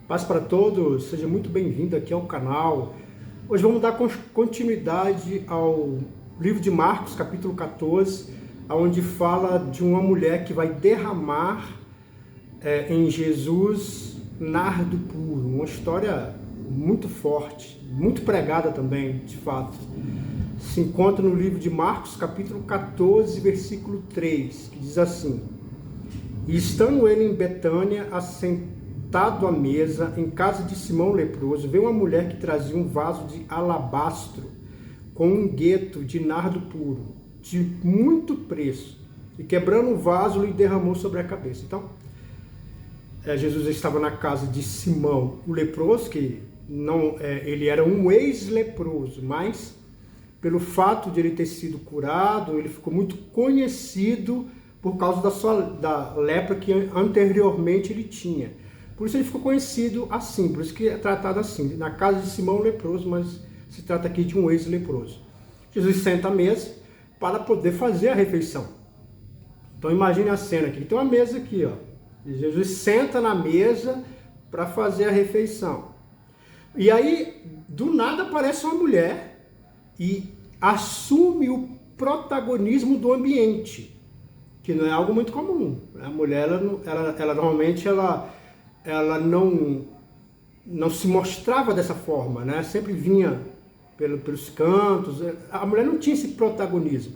Paz para todos, seja muito bem-vindo aqui ao canal. Hoje vamos dar continuidade ao livro de Marcos, capítulo 14, onde fala de uma mulher que vai derramar em Jesus nardo puro. Uma história muito forte, muito pregada também, de fato. Se encontra no livro de Marcos, capítulo 14, versículo 3, que diz assim: E estando ele em Betânia, assentado à mesa, em casa de Simão leproso, veio uma mulher que trazia um vaso de alabastro com um gueto de nardo puro, de muito preço, e quebrando o vaso, lhe derramou sobre a cabeça. Então, Jesus estava na casa de Simão, o leproso, que não, ele era um ex-leproso, mas pelo fato de ele ter sido curado, ele ficou muito conhecido por causa da lepra que anteriormente ele tinha. Por isso ele ficou conhecido assim, por isso que é tratado assim, na casa de Simão leproso, mas se trata aqui de um ex-leproso. Jesus senta à mesa para poder fazer a refeição. Então imagine a cena aqui, tem uma mesa aqui, ó. Jesus senta na mesa para fazer a refeição. E aí, do nada aparece uma mulher e assume o protagonismo do ambiente, que não é algo muito comum. A mulher, ela normalmente não se mostrava dessa forma, né? Sempre vinha pelos cantos. A mulher não tinha esse protagonismo.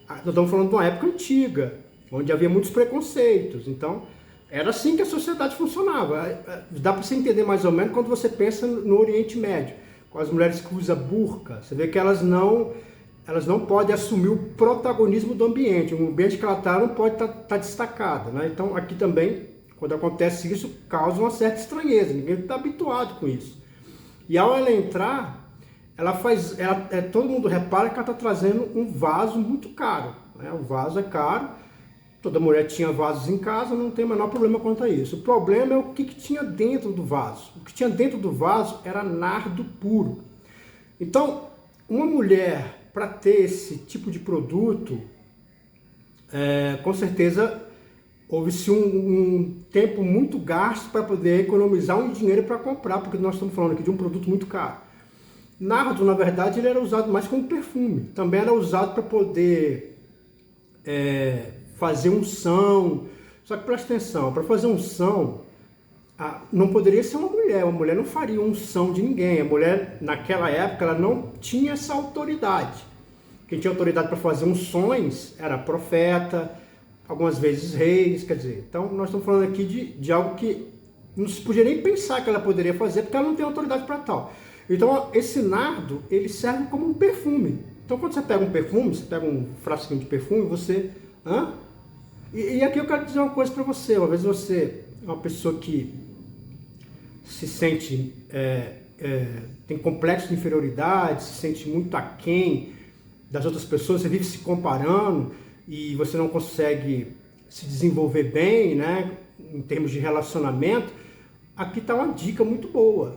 Nós estamos falando de uma época antiga, onde havia muitos preconceitos. Então, era assim que a sociedade funcionava. Dá para você entender mais ou menos quando você pensa no Oriente Médio, com as mulheres que usam burca. Você vê que elas não podem assumir o protagonismo do ambiente. O ambiente que ela está não pode estar destacada, né? Então, aqui também, quando acontece isso, causa uma certa estranheza. Ninguém está habituado com isso. E ao ela entrar, todo mundo repara que ela está trazendo um vaso muito caro, né? O vaso é caro. Toda mulher tinha vasos em casa, não tem o menor problema quanto a isso. O problema é o que tinha dentro do vaso. O que tinha dentro do vaso era nardo puro. Então, uma mulher, para ter esse tipo de produto, com certeza houve-se um tempo muito gasto para poder economizar um dinheiro para comprar, porque nós estamos falando aqui de um produto muito caro. Nardo, na verdade, ele era usado mais como perfume. Também era usado para poder fazer unção. Só que presta atenção, para fazer unção, não poderia ser uma mulher não faria unção de ninguém. A mulher, naquela época, ela não tinha essa autoridade. Quem tinha autoridade para fazer unções era profeta, algumas vezes reis, quer dizer. Então, nós estamos falando aqui de algo que não se podia nem pensar que ela poderia fazer, porque ela não tem autoridade para tal. Então, esse nardo, ele serve como um perfume. Então, quando você pega um perfume, você pega um frasquinho de perfume, você... E aqui eu quero dizer uma coisa para você. Uma vez você é uma pessoa que se sente, tem complexo de inferioridade, se sente muito aquém das outras pessoas, você vive se comparando e você não consegue se desenvolver bem, né, em termos de relacionamento. Aqui está uma dica muito boa.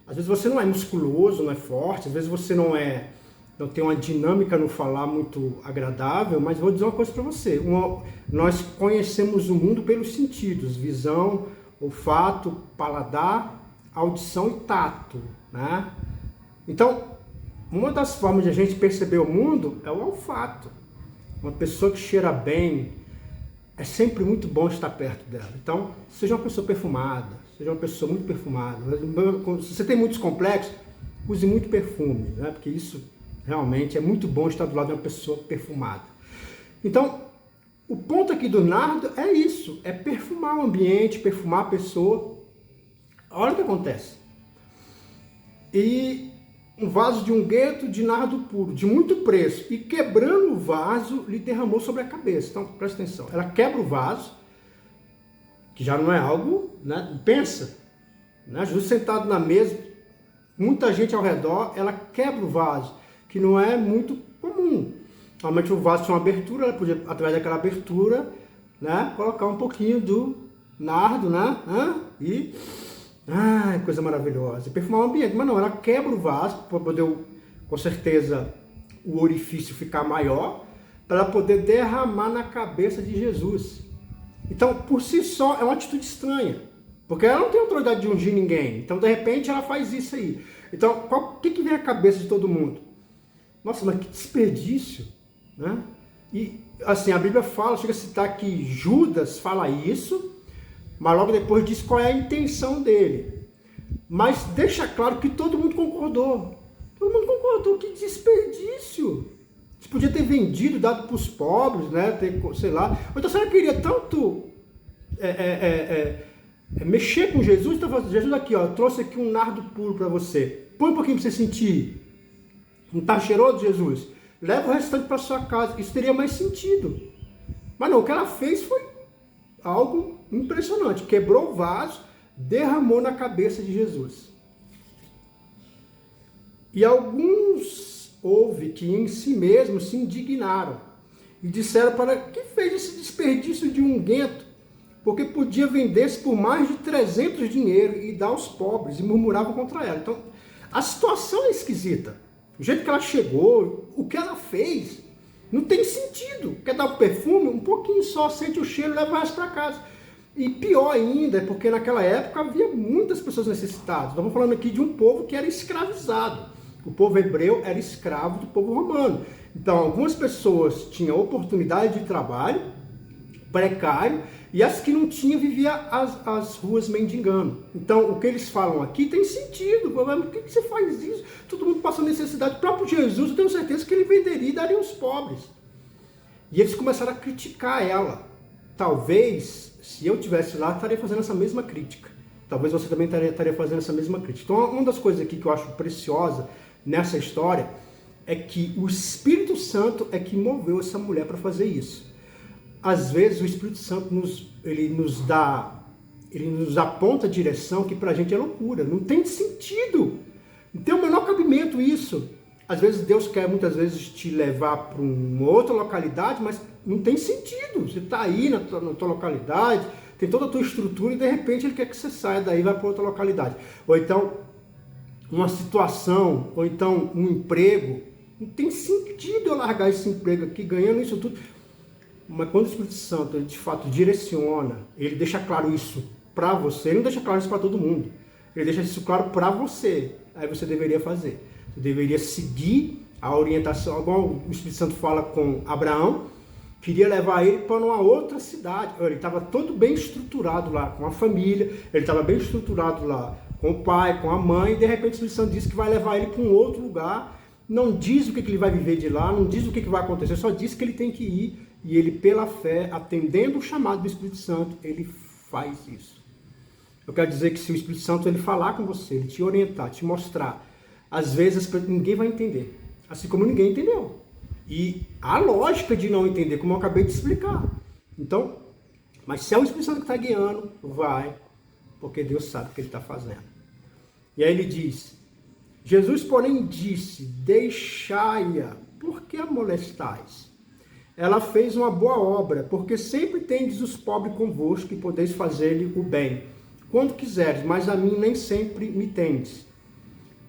Às vezes você não é musculoso, não é forte, às vezes você não tem uma dinâmica no falar muito agradável, mas vou dizer uma coisa para você. Nós conhecemos o mundo pelos sentidos: visão, olfato, paladar, audição e tato, né? Então, uma das formas de a gente perceber o mundo é o olfato. Uma pessoa que cheira bem, é sempre muito bom estar perto dela. Então, seja uma pessoa perfumada, seja uma pessoa muito perfumada. Se você tem muitos complexos, use muito perfume, né? Porque isso realmente é muito bom estar do lado de uma pessoa perfumada. Então, o ponto aqui do nardo é isso, é perfumar o ambiente, perfumar a pessoa. Olha o que acontece. E um vaso de um gueto de nardo puro, de muito preço, e quebrando o vaso, lhe derramou sobre a cabeça. Então, presta atenção, ela quebra o vaso, que já não é algo, né? Pensa, né? Jesus sentado na mesa, muita gente ao redor, ela quebra o vaso, que não é muito comum. Normalmente o vaso tinha uma abertura, ela podia, através daquela abertura, né, colocar um pouquinho do nardo, né? Coisa maravilhosa. Perfumar o ambiente. Mas não, ela quebra o vaso para poder, com certeza, o orifício ficar maior, para ela poder derramar na cabeça de Jesus. Então, por si só, é uma atitude estranha. Porque ela não tem autoridade de ungir ninguém. Então, de repente, ela faz isso aí. Então, o que vem à cabeça de todo mundo? Nossa, mas que desperdício, né? E, assim, a Bíblia fala, chega a citar que Judas fala isso, mas logo depois diz qual é a intenção dele. Mas deixa claro que todo mundo concordou. Todo mundo concordou, que desperdício. Você podia ter vendido, dado para os pobres, né? Sei lá. Ou então, se ela queria tanto mexer com Jesus, então falando, Jesus aqui, ó, eu trouxe aqui um nardo puro para você. Põe um pouquinho para você sentir. Não está cheiroso, Jesus? Leva o restante para sua casa. Isso teria mais sentido. Mas não, o que ela fez foi algo impressionante. Quebrou o vaso, derramou na cabeça de Jesus. E alguns houve que em si mesmos se indignaram e disseram para que fez esse desperdício de unguento, porque podia vender-se por mais de 300 dinheiro e dar aos pobres, e murmuravam contra ela. Então, a situação é esquisita. O jeito que ela chegou, o que ela fez, não tem sentido. Quer dar o perfume? Um pouquinho só, sente o cheiro e leva o resto para casa. E pior ainda, é porque naquela época havia muitas pessoas necessitadas. Estamos falando aqui de um povo que era escravizado. O povo hebreu era escravo do povo romano. Então, algumas pessoas tinham oportunidade de trabalho precário, e as que não tinham viviam as ruas mendigando. Então, o que eles falam aqui tem sentido. Por que você faz isso? Todo mundo passa necessidade. O próprio Jesus, eu tenho certeza que ele venderia e daria aos pobres. E eles começaram a criticar ela. Talvez, se eu estivesse lá, estaria fazendo essa mesma crítica. Talvez você também estaria fazendo essa mesma crítica. Então, uma das coisas aqui que eu acho preciosa nessa história é que o Espírito Santo é que moveu essa mulher para fazer isso. Às vezes o Espírito Santo nos aponta a direção que para a gente é loucura, não tem sentido, não tem o menor cabimento isso. Às vezes Deus quer muitas vezes te levar para uma outra localidade, mas não tem sentido. Você está aí na tua localidade, tem toda a tua estrutura e de repente Ele quer que você saia daí e vá para outra localidade. Ou então uma situação, ou então um emprego. Não tem sentido eu largar esse emprego aqui ganhando isso tudo. Mas quando o Espírito Santo, ele de fato direciona, ele deixa claro isso para você, ele não deixa claro isso para todo mundo. Ele deixa isso claro para você. Aí você deveria fazer. Você deveria seguir a orientação, igual o Espírito Santo fala com Abraão, queria levar ele para uma outra cidade. Ele estava todo bem estruturado lá com a família, ele estava bem estruturado lá com o pai, com a mãe, e de repente o Espírito Santo disse que vai levar ele para um outro lugar, não diz o que ele vai viver de lá, não diz o que vai acontecer, só diz que ele tem que ir. E ele, pela fé, atendendo o chamado do Espírito Santo, ele faz isso. Eu quero dizer que se o Espírito Santo ele falar com você, ele te orientar, te mostrar, às vezes ninguém vai entender. Assim como ninguém entendeu. E a lógica de não entender, como eu acabei de explicar. Então, mas se é o Espírito Santo que está guiando, vai, porque Deus sabe o que ele está fazendo. E aí ele diz, Jesus, porém, disse, deixai-a, por que a molestais? Ela fez uma boa obra, porque sempre tendes os pobres convosco e podeis fazer-lhe o bem, quando quiseres, mas a mim nem sempre me tendes.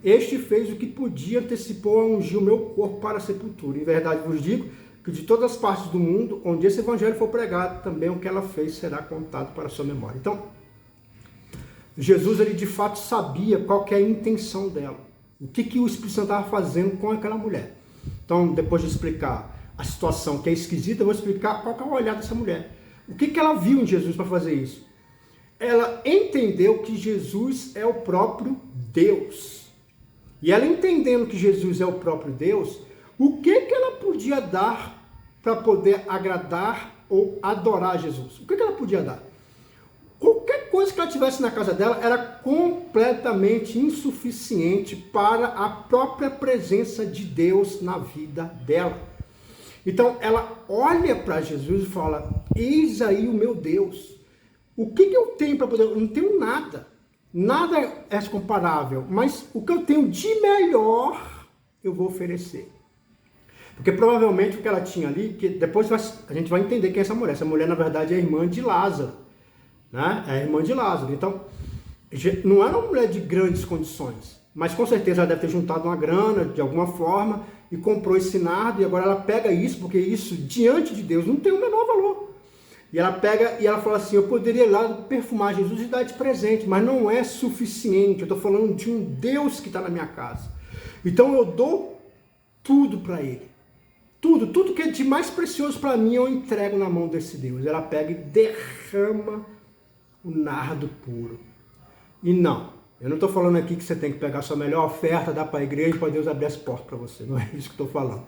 Este fez o que podia, antecipou a ungir o meu corpo para a sepultura. Em verdade vos digo que de todas as partes do mundo, onde esse evangelho for pregado, também o que ela fez será contado para a sua memória. Então, Jesus, ele de fato sabia qual que é a intenção dela. O que o Espírito Santo estava fazendo com aquela mulher. Então, depois de explicar a situação que é esquisita, eu vou explicar qual que é o olhar dessa mulher. O que ela viu em Jesus para fazer isso? Ela entendeu que Jesus é o próprio Deus. E ela entendendo que Jesus é o próprio Deus, o que ela podia dar para poder agradar ou adorar Jesus? O que ela podia dar? Qualquer coisa que ela tivesse na casa dela era completamente insuficiente para a própria presença de Deus na vida dela. Então, ela olha para Jesus e fala, eis aí o meu Deus. O que eu tenho para poder... Eu não tenho nada. Nada é comparável. Mas o que eu tenho de melhor, eu vou oferecer. Porque provavelmente o que ela tinha ali, que depois a gente vai entender quem é essa mulher. Essa mulher, na verdade, é a irmã de Lázaro. Né? É a irmã de Lázaro. Então, não era uma mulher de grandes condições. Mas com certeza ela deve ter juntado uma grana, de alguma forma, e comprou esse nardo, e agora ela pega isso, porque isso, diante de Deus, não tem o menor valor. E ela pega e ela fala assim, eu poderia ir lá perfumar Jesus e dar de presente, mas não é suficiente. Eu estou falando de um Deus que está na minha casa. Então eu dou tudo para ele. Tudo que é de mais precioso para mim eu entrego na mão desse Deus. Ela pega e derrama o nardo puro. E não, eu não estou falando aqui que você tem que pegar a sua melhor oferta, dar para a igreja, para Deus abrir as portas para você. Não é isso que eu estou falando.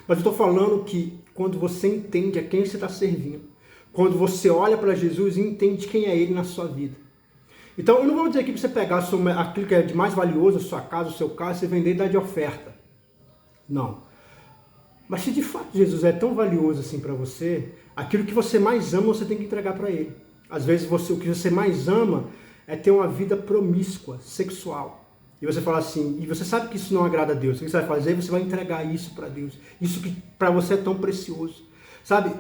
Mas eu estou falando que quando você entende a quem você está servindo, quando você olha para Jesus e entende quem é Ele na sua vida. Então eu não vou dizer aqui para você pegar aquilo que é de mais valioso, a sua casa, o seu carro, você vender e dar de oferta. Não. Mas se de fato Jesus é tão valioso assim para você, aquilo que você mais ama você tem que entregar para Ele. Às vezes o que você mais ama é ter uma vida promíscua, sexual. E você fala assim, e você sabe que isso não agrada a Deus. O que você vai fazer? Você vai entregar isso para Deus. Isso que para você é tão precioso. Sabe,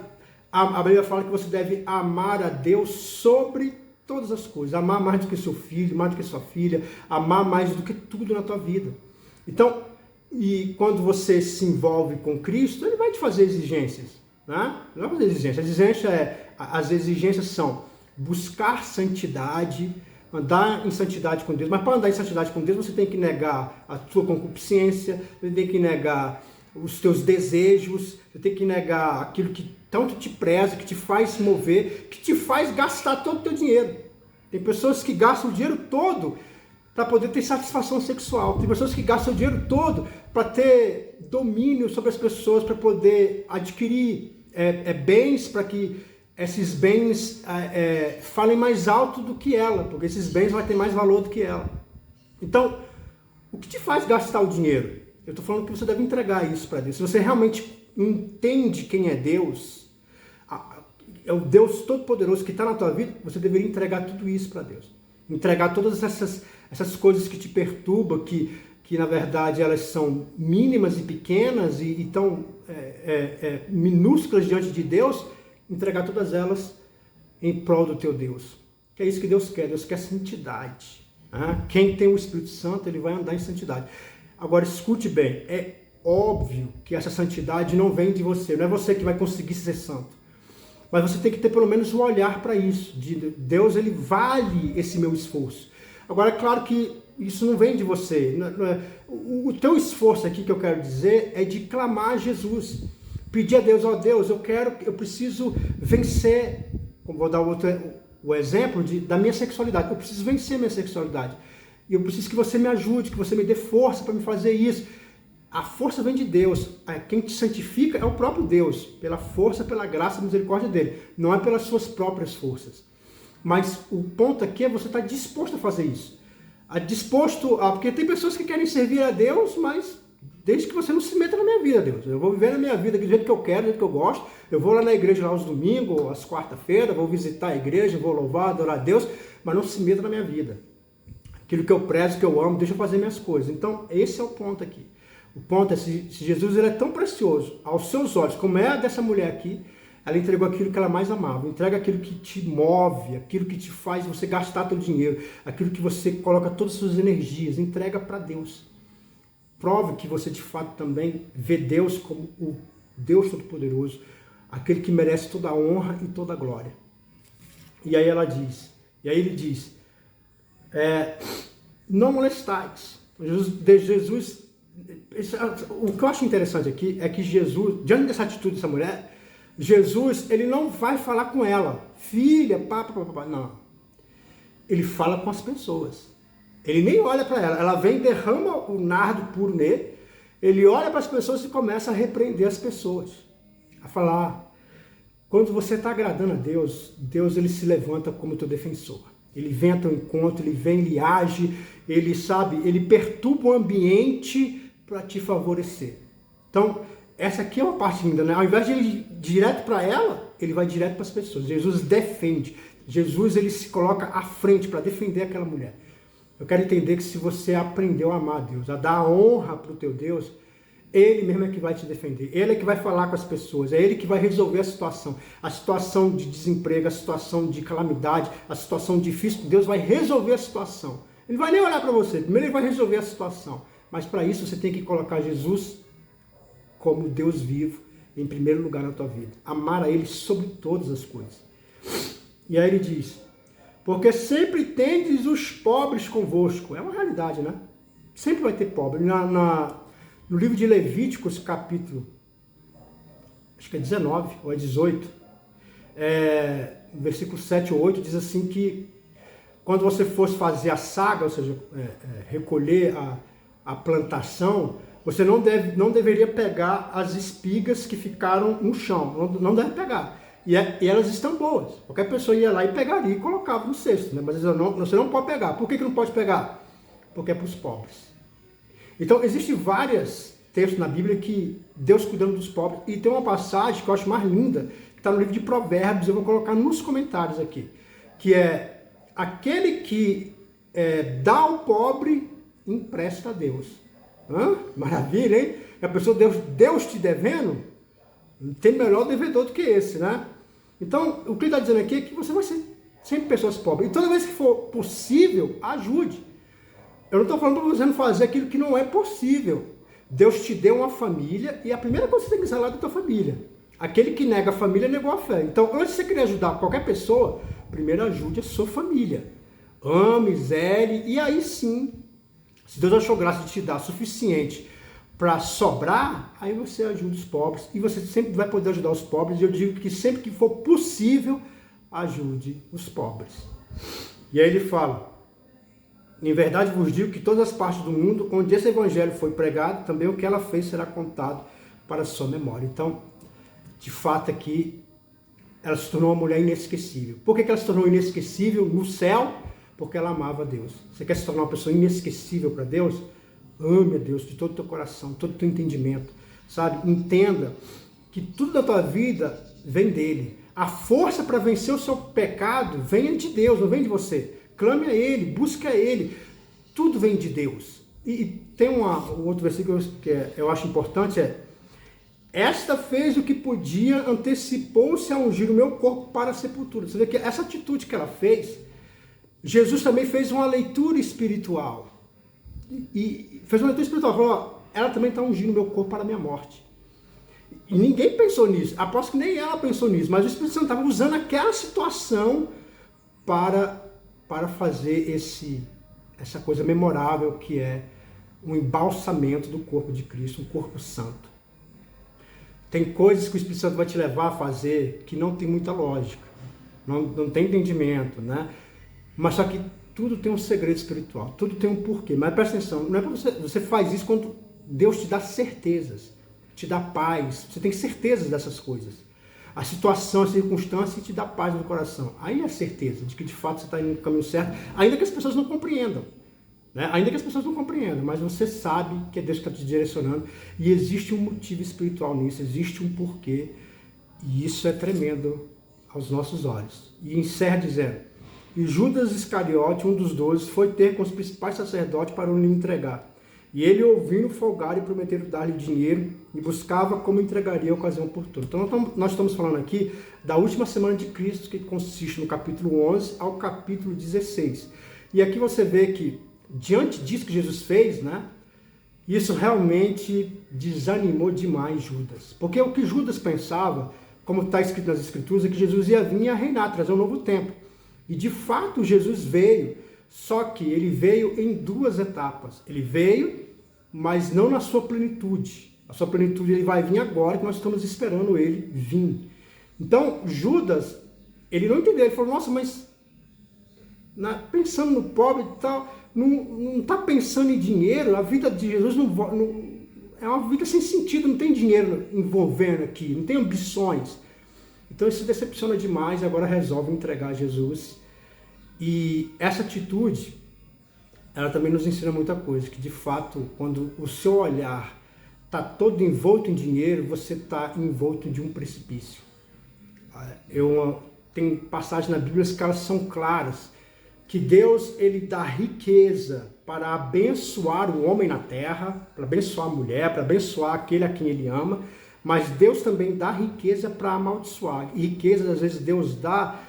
a Bíblia fala que você deve amar a Deus sobre todas as coisas. Amar mais do que seu filho, mais do que sua filha. Amar mais do que tudo na tua vida. Então, e quando você se envolve com Cristo, Ele vai te fazer exigências. Né? Não vai fazer exigências. As exigências são buscar santidade, andar em santidade com Deus, mas para andar em santidade com Deus você tem que negar a sua concupiscência, você tem que negar os teus desejos, você tem que negar aquilo que tanto te preza, que te faz se mover, que te faz gastar todo o teu dinheiro. Tem pessoas que gastam o dinheiro todo para poder ter satisfação sexual, tem pessoas que gastam o dinheiro todo para ter domínio sobre as pessoas, para poder adquirir bens, para que esses bens falem mais alto do que ela, porque esses bens vão ter mais valor do que ela. Então, o que te faz gastar o dinheiro? Eu estou falando que você deve entregar isso para Deus. Se você realmente entende quem é Deus, é o Deus Todo-Poderoso que está na tua vida, você deveria entregar tudo isso para Deus. Entregar todas essas coisas que te perturbam, que na verdade elas são mínimas e pequenas e tão minúsculas diante de Deus, entregar todas elas em prol do teu Deus. Que é isso que Deus quer. Deus quer santidade. Quem tem o Espírito Santo, ele vai andar em santidade. Agora, escute bem. É óbvio que essa santidade não vem de você. Não é você que vai conseguir ser santo. Mas você tem que ter pelo menos um olhar para isso. De Deus, ele vale esse meu esforço. Agora, é claro que isso não vem de você. O teu esforço aqui, que eu quero dizer, é de clamar a Jesus. Pedir a Deus, ó Deus, eu preciso vencer, como vou dar o exemplo da minha sexualidade, eu preciso vencer minha sexualidade, e eu preciso que você me ajude, que você me dê força para me fazer isso. A força vem de Deus, quem te santifica é o próprio Deus, pela força, pela graça e misericórdia dele, não é pelas suas próprias forças. Mas o ponto aqui é você estar disposto a fazer isso, porque tem pessoas que querem servir a Deus, mas desde que você não se meta na minha vida, Deus. Eu vou viver na minha vida do jeito que eu quero, do jeito que eu gosto. Eu vou lá na igreja lá aos domingos, às quarta-feiras, vou visitar a igreja, vou louvar, adorar a Deus, mas não se meta na minha vida. Aquilo que eu prezo, que eu amo, deixa eu fazer minhas coisas. Então, esse é o ponto aqui. O ponto é, se Jesus ele é tão precioso aos seus olhos, como é a dessa mulher aqui, ela entregou aquilo que ela mais amava. Entrega aquilo que te move, aquilo que te faz você gastar teu dinheiro, aquilo que você coloca todas as suas energias, entrega para Deus. Prove que você de fato também vê Deus como o Deus Todo-Poderoso, aquele que merece toda a honra e toda a glória. E aí ele diz, não molestais. Jesus, o que eu acho interessante aqui é que Jesus, diante dessa atitude dessa mulher, Jesus, ele não vai falar com ela, filha, não. Ele fala com as pessoas. Ele nem olha para ela, ela vem, derrama o nardo puro nele, ele olha para as pessoas e começa a repreender as pessoas, a falar, quando você está agradando a Deus, Deus ele se levanta como teu defensor, ele vem a teu encontro, ele vem, ele age, ele perturba o ambiente para te favorecer. Então, essa aqui é uma parte linda, né? Ao invés de ir direto para ela, ele vai direto para as pessoas, Jesus defende, Jesus ele se coloca à frente para defender aquela mulher. Eu quero entender que se você aprendeu a amar a Deus, a dar honra para o teu Deus, Ele mesmo é que vai te defender. Ele é que vai falar com as pessoas. É Ele que vai resolver a situação de desemprego, a situação de calamidade, a situação difícil. Deus vai resolver a situação. Ele não vai nem olhar para você. Primeiro Ele vai resolver a situação. Mas para isso você tem que colocar Jesus como Deus vivo em primeiro lugar na tua vida. Amar a Ele sobre todas as coisas. E aí ele diz, porque sempre tendes os pobres convosco. É uma realidade, né? Sempre vai ter pobre. No livro de Levíticos, capítulo, acho que é 19 ou é 18, versículo 7 ou 8, diz assim que quando você fosse fazer a saga, ou seja, recolher a plantação, você não deveria pegar as espigas que ficaram no chão, não deve pegar. E elas estão boas. Qualquer pessoa ia lá e pegaria e colocava no cesto, né? Mas você não pode pegar. Por que não pode pegar? Porque é para os pobres. Então, existem vários textos na Bíblia que Deus cuidando dos pobres. E tem uma passagem que eu acho mais linda, que está no livro de Provérbios, eu vou colocar nos comentários aqui, que é aquele que dá ao pobre, empresta a Deus. Maravilha, hein? A pessoa, Deus te devendo, não tem melhor devedor do que esse, né? Então, o que ele está dizendo aqui é que você vai ser sempre pessoas pobres. E toda vez que for possível, ajude. Eu não estou falando para você não fazer aquilo que não é possível. Deus te deu uma família e a primeira coisa que você tem que zelar é da tua família. Aquele que nega a família negou a fé. Então, antes de você querer ajudar qualquer pessoa, primeiro ajude a sua família. Ame, zele, e aí sim, se Deus achou graça de te dar suficiente para sobrar, aí você ajuda os pobres. E você sempre vai poder ajudar os pobres. E eu digo que sempre que for possível, ajude os pobres. E aí ele fala, em verdade vos digo que todas as partes do mundo onde esse evangelho foi pregado, também o que ela fez será contado para a sua memória. Então, de fato aqui, ela se tornou uma mulher inesquecível. Por que ela se tornou inesquecível no céu? Porque ela amava a Deus. Você quer se tornar uma pessoa inesquecível para Deus? Ame a Deus de todo o teu coração, todo o teu entendimento, sabe? Entenda que tudo da tua vida vem dele. A força para vencer o seu pecado vem de Deus, não vem de você. Clame a ele, busque a ele. Tudo vem de Deus. E tem um outro versículo que eu acho importante, esta fez o que podia, antecipou-se a ungir o meu corpo para a sepultura. Você vê que essa atitude que ela fez, Jesus também fez uma leitura espiritual. E fez uma leitura espiritual, falou, ela também está ungindo o meu corpo para a minha morte. E ninguém pensou nisso, aposto que nem ela pensou nisso, mas o Espírito Santo estava usando aquela situação para fazer essa coisa memorável que é um embalsamento do corpo de Cristo, um corpo santo. Tem coisas que o Espírito Santo vai te levar a fazer que não tem muita lógica, não tem entendimento, né? Mas só que tudo tem um segredo espiritual, tudo tem um porquê. Mas presta atenção, não é para você faz isso quando Deus te dá certezas, te dá paz, você tem certezas dessas coisas. A situação, a circunstância te dá paz no coração. Aí é a certeza de que de fato você está indo no caminho certo, ainda que as pessoas não compreendam. Né? Ainda que as pessoas não compreendam, mas você sabe que é Deus que está te direcionando e existe um motivo espiritual nisso, existe um porquê e isso é tremendo aos nossos olhos. E encerra dizendo, e Judas Iscariote, um dos 12, foi ter com os principais sacerdotes para o lhe entregar. E ele, ouvindo, folgaram e prometeram dar-lhe dinheiro e buscava como entregaria a ocasião oportuna. Então, nós estamos falando aqui da última semana de Cristo, que consiste no capítulo 11 ao capítulo 16. E aqui você vê que, diante disso que Jesus fez, né, isso realmente desanimou demais Judas. Porque o que Judas pensava, como está escrito nas Escrituras, é que Jesus ia vir a reinar, trazer um novo tempo. E de fato Jesus veio, só que ele veio em duas etapas. Ele veio, mas não na sua plenitude. A sua plenitude ele vai vir agora, que nós estamos esperando ele vir. Então Judas, ele não entendeu, ele falou, nossa, mas pensando no pobre e tal, não está pensando em dinheiro, a vida de Jesus é uma vida sem sentido, não tem dinheiro envolvendo aqui, não tem ambições. Então isso decepciona demais e agora resolve entregar a Jesus. E essa atitude, ela também nos ensina muita coisa, que de fato, quando o seu olhar está todo envolto em dinheiro, você está envolto de um precipício. Tem passagens na Bíblia que elas são claras, que Deus ele dá riqueza para abençoar o homem na terra, para abençoar a mulher, para abençoar aquele a quem ele ama, mas Deus também dá riqueza para amaldiçoar. E riqueza, às vezes, Deus dá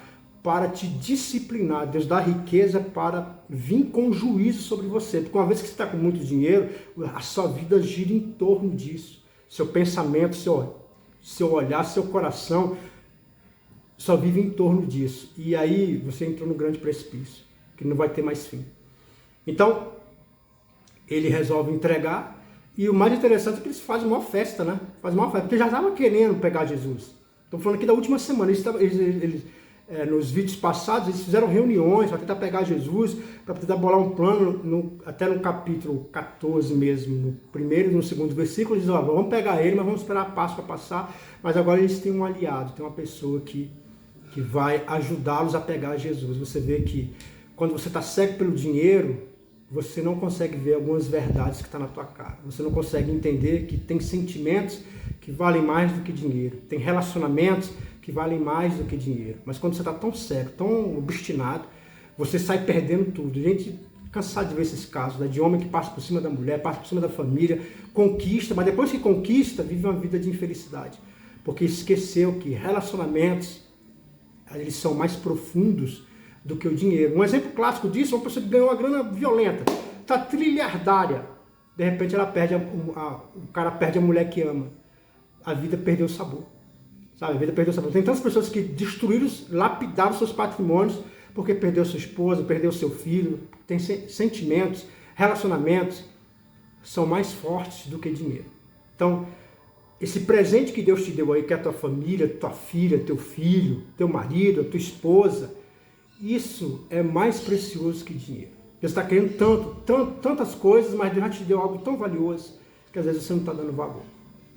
para te disciplinar. Deus dá riqueza para vir com juízo sobre você. Porque uma vez que você está com muito dinheiro, a sua vida gira em torno disso. Seu pensamento, seu olhar, seu coração só vive em torno disso. E aí você entrou no grande precipício, que não vai ter mais fim. Então, ele resolve entregar, e o mais interessante é que eles fazem uma festa, né? Fazem uma festa, porque já estavam querendo pegar Jesus. Estou falando aqui da última semana, nos vídeos passados, eles fizeram reuniões para tentar pegar Jesus, para tentar bolar um plano, até no capítulo 14 mesmo, no primeiro e no segundo versículo, eles dizem, vamos pegar ele, mas vamos esperar a Páscoa passar, mas agora eles têm um aliado, tem uma pessoa que vai ajudá-los a pegar Jesus. Você vê que quando você está cego pelo dinheiro, você não consegue ver algumas verdades que estão na tua cara. Você não consegue entender que tem sentimentos que valem mais do que dinheiro. Tem relacionamentos que valem mais do que dinheiro. Mas quando você está tão cego, tão obstinado, você sai perdendo tudo. Gente, cansado de ver esses casos, né? De homem que passa por cima da mulher, passa por cima da família, conquista, mas depois que conquista, vive uma vida de infelicidade. Porque esqueceu que relacionamentos, eles são mais profundos do que o dinheiro. Um exemplo clássico disso é uma pessoa que ganhou uma grana violenta, está trilhardária, de repente ela perde o cara perde a mulher que ama. A vida perdeu o sabor. Sabe? A vida perdeu o sabor. Tem tantas pessoas que destruíram, lapidaram seus patrimônios porque perdeu sua esposa, perdeu seu filho. Tem sentimentos, relacionamentos são mais fortes do que dinheiro. Então, esse presente que Deus te deu aí, que é a tua família, tua filha, teu filho, teu marido, a tua esposa, isso é mais precioso que dinheiro. Deus está querendo tantas coisas, mas Deus já te deu algo tão valioso que às vezes você não está dando valor.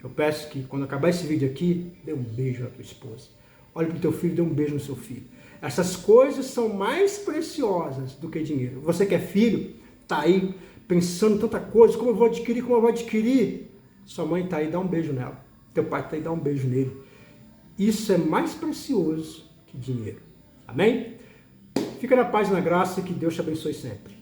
Eu peço que quando acabar esse vídeo aqui, dê um beijo na tua esposa. Olhe para o teu filho, dê um beijo no seu filho. Essas coisas são mais preciosas do que dinheiro. Você que é filho, está aí pensando em tanta coisa, como eu vou adquirir? Sua mãe está aí, dá um beijo nela. Teu pai está aí, dá um beijo nele. Isso é mais precioso que dinheiro. Amém? Fica na paz e na graça e que Deus te abençoe sempre.